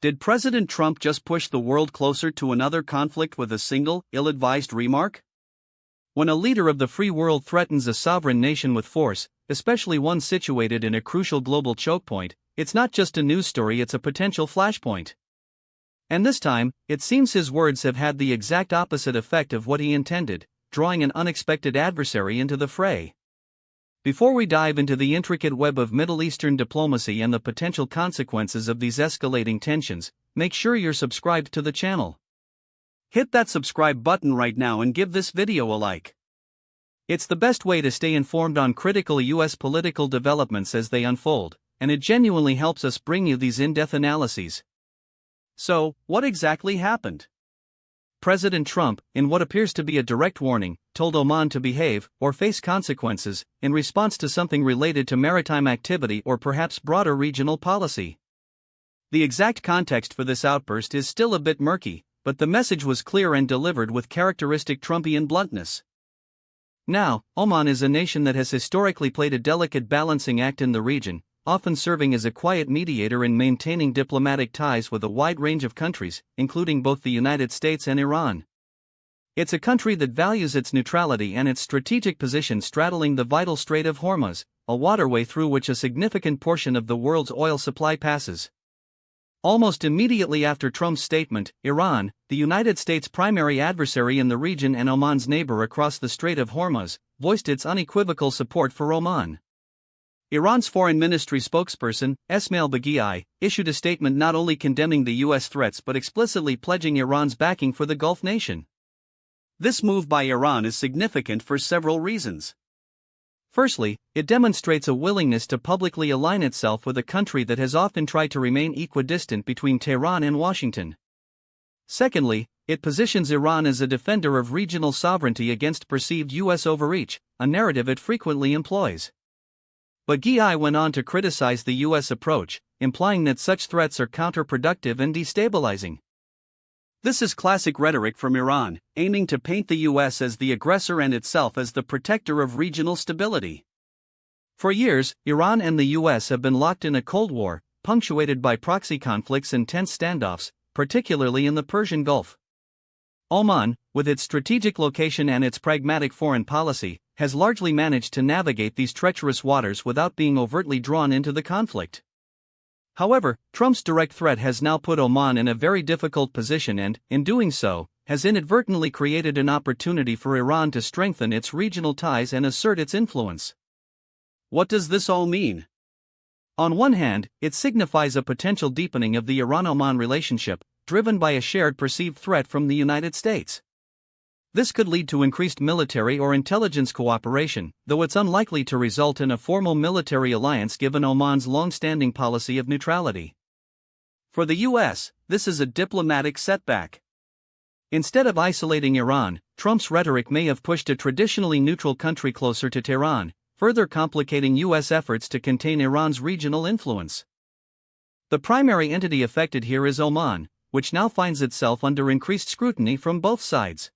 Did President Trump just push the world closer to another conflict with a single, ill-advised remark? When a leader of the free world threatens a sovereign nation with force, especially one situated in a crucial global choke point, it's not just a news story, it's a potential flashpoint. And this time, it seems his words have had the exact opposite effect of what he intended, drawing an unexpected adversary into the fray. Before we dive into the intricate web of Middle Eastern diplomacy and the potential consequences of these escalating tensions, make sure you're subscribed to the channel. Hit that subscribe button right now and give this video a like. It's the best way to stay informed on critical U.S. political developments as they unfold, and it genuinely helps us bring you these in-depth analyses. So, what exactly happened? President Trump, in what appears to be a direct warning, told Oman to behave or face consequences in response to something related to maritime activity or perhaps broader regional policy. The exact context for this outburst is still a bit murky, but the message was clear and delivered with characteristic Trumpian bluntness. Now, Oman is a nation that has historically played a delicate balancing act in the region, often serving as a quiet mediator in maintaining diplomatic ties with a wide range of countries, including both the United States and Iran. It's a country that values its neutrality and its strategic position straddling the vital Strait of Hormuz, a waterway through which a significant portion of the world's oil supply passes. Almost immediately after Trump's statement, Iran, the United States' primary adversary in the region and Oman's neighbor across the Strait of Hormuz, voiced its unequivocal support for Oman. Iran's foreign ministry spokesperson, Esmail Baghaei, issued a statement not only condemning the U.S. threats but explicitly pledging Iran's backing for the Gulf nation. This move by Iran is significant for several reasons. Firstly, it demonstrates a willingness to publicly align itself with a country that has often tried to remain equidistant between Tehran and Washington. Secondly, it positions Iran as a defender of regional sovereignty against perceived U.S. overreach, a narrative it frequently employs. Baghaei went on to criticize the U.S. approach, implying that such threats are counterproductive and destabilizing. This is classic rhetoric from Iran, aiming to paint the U.S. as the aggressor and itself as the protector of regional stability. For years, Iran and the U.S. have been locked in a Cold War, punctuated by proxy conflicts and tense standoffs, particularly in the Persian Gulf. Oman, with its strategic location and its pragmatic foreign policy, has largely managed to navigate these treacherous waters without being overtly drawn into the conflict. However, Trump's direct threat has now put Oman in a very difficult position and, in doing so, has inadvertently created an opportunity for Iran to strengthen its regional ties and assert its influence. What does this all mean? On one hand, it signifies a potential deepening of the Iran-Oman relationship, driven by a shared perceived threat from the United States. This could lead to increased military or intelligence cooperation, though it's unlikely to result in a formal military alliance given Oman's long-standing policy of neutrality. For the U.S., this is a diplomatic setback. Instead of isolating Iran, Trump's rhetoric may have pushed a traditionally neutral country closer to Tehran, further complicating U.S. efforts to contain Iran's regional influence. The primary entity affected here is Oman, which now finds itself under increased scrutiny from both sides.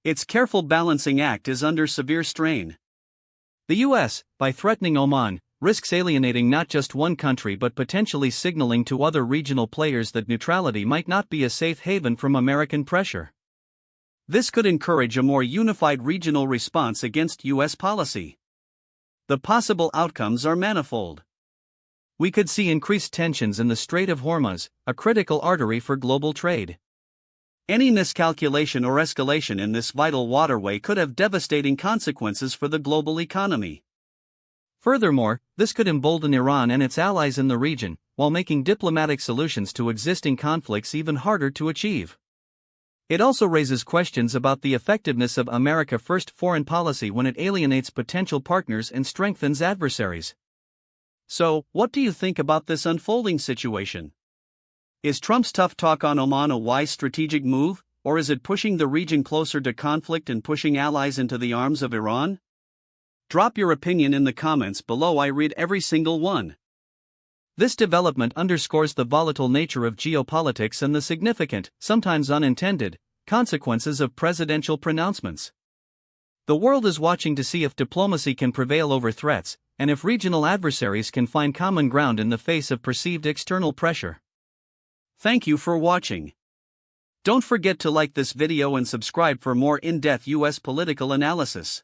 Its careful balancing act is under severe strain. The U.S., by threatening Oman, risks alienating not just one country but potentially signaling to other regional players that neutrality might not be a safe haven from American pressure. This could encourage a more unified regional response against U.S. policy. The possible outcomes are manifold. We could see increased tensions in the Strait of Hormuz, a critical artery for global trade. Any miscalculation or escalation in this vital waterway could have devastating consequences for the global economy. Furthermore, this could embolden Iran and its allies in the region, while making diplomatic solutions to existing conflicts even harder to achieve. It also raises questions about the effectiveness of America First foreign policy when it alienates potential partners and strengthens adversaries. So, what do you think about this unfolding situation? Is Trump's tough talk on Oman a wise strategic move, or is it pushing the region closer to conflict and pushing allies into the arms of Iran? Drop your opinion in the comments below. I read every single one. This development underscores the volatile nature of geopolitics and the significant, sometimes unintended, consequences of presidential pronouncements. The world is watching to see if diplomacy can prevail over threats, and if regional adversaries can find common ground in the face of perceived external pressure. Thank you for watching. Don't forget to like this video and subscribe for more in-depth US political analysis.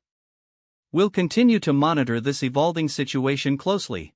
We'll continue to monitor this evolving situation closely.